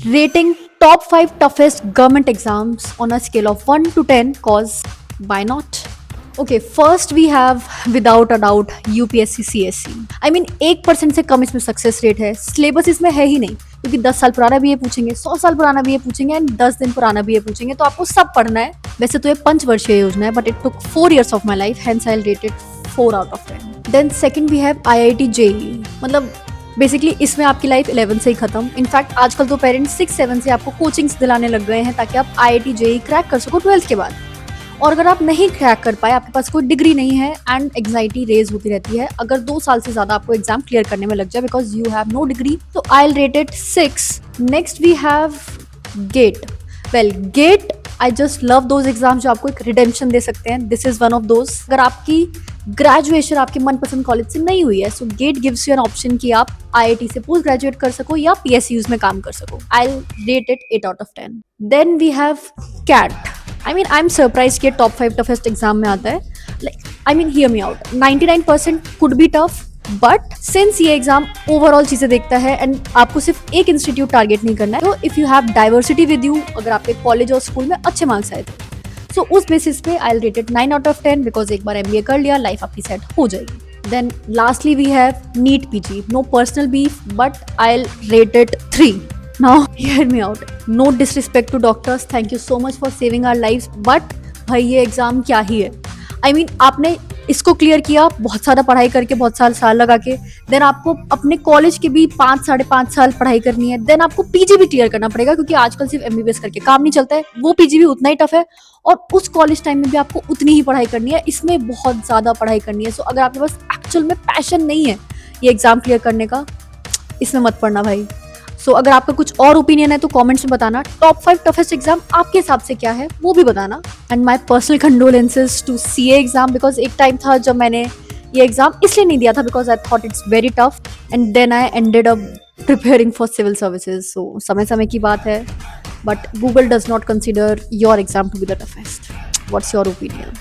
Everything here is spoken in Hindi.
rating top 5 toughest government exams on a scale of 1 to 10 cause why not. Okay, first we have without a doubt UPSC CSC. I mean 1% से कम इसमें सक्सेस रेट है. सिलेबस इसमें है ही नहीं क्योंकि 10 साल पुराना भी ये पूछेंगे, 100 साल पुराना भी ये पूछेंगे एंड 10 दिन पुराना भी ये पूछेंगे, तो आपको सब पढ़ना है. वैसे तो ये 5 वर्षीय योजना है but it took 4 years of my life, hence I'll rate it 4 out of 10. Then second we have IIT JEE. मतलब बेसिकली इसमें आपकी लाइफ 11 से ही खत्म. इनफैक्ट आजकल तो पेरेंट्स 6-7 से आपको कोचिंग्स दिलाने लग गए हैं ताकि आप IIT JEE क्रैक कर सको 12th के बाद. और अगर आप नहीं क्रैक कर पाए, आपके पास कोई डिग्री नहीं है एंड एंग्जाइटी रेज होती रहती है अगर 2 साल से ज्यादा आपको एग्जाम क्लियर करने में लग जाए because you have no degree, तो I will rate it 6. Next we have GATE. Well GATE, I just love those exams जो आपको एक रिडेम्पशन दे सकते हैं. This is one of those. अगर आपकी ग्रेजुएशन आपके मनपसंद कॉलेज से नहीं हुई है, सो gate gives you an option कि आप IIT से पोस्ट ग्रेजुएट कर सको या PSUs में काम कर सको. I will rate it 8 out of 10. Then we have CAT. I mean, I'm surprised कि टॉप 5 toughest एग्जाम में आता है. I mean, hear me out. 99% could be tough, but since ये एग्जाम ओवरऑल चीजें देखता है एंड आपको सिर्फ एक इंस्टीट्यूट टारगेट नहीं करना है, तो if you have diversity with you, अगर आपके कॉलेज और स्कूल में अच्छे मार्क्स आए थे, सो उस बेसिस पे आई will rate it 9 out of 10 because एक बार MBA कर लिया, लाइफ आपकी सेट हो जाएगी. Then lastly we have NEET PG. No personal beef, but I'll rate it 3. Now hear me out. No disrespect to doctors. Thank you so much for saving our lives. But भाई ये एग्जाम क्या ही है. I mean आपने इसको क्लियर किया बहुत सारा पढ़ाई करके, बहुत साल लगा के. देन आपको अपने कॉलेज के भी 5-5.5 साल पढ़ाई करनी है. देन आपको PG भी क्लियर करना पड़ेगा क्योंकि आजकल सिर्फ MBBS करके काम नहीं चलता है. वो PG भी उतना ही टफ है और उस कॉलेज टाइम में भी आपको उतनी ही पढ़ाई करनी है. इसमें बहुत ज्यादा पढ़ाई करनी है. सो अगर आपके पास एक्चुअल में पैशन नहीं है ये एग्जाम क्लियर करने का, इसमें मत पढ़ना भाई. सो अगर आपका कुछ और ओपिनियन है तो कमेंट्स में बताना. टॉप 5 टफेस्ट एग्जाम आपके हिसाब से क्या है वो भी बताना. And my personal condolences to CA exam because एक टाइम था जब मैंने ये एग्जाम इसलिए नहीं दिया था because I thought it's very tough and then I ended up preparing for civil services. So समय की बात है, but Google does not consider your exam to be the toughest. What's your opinion?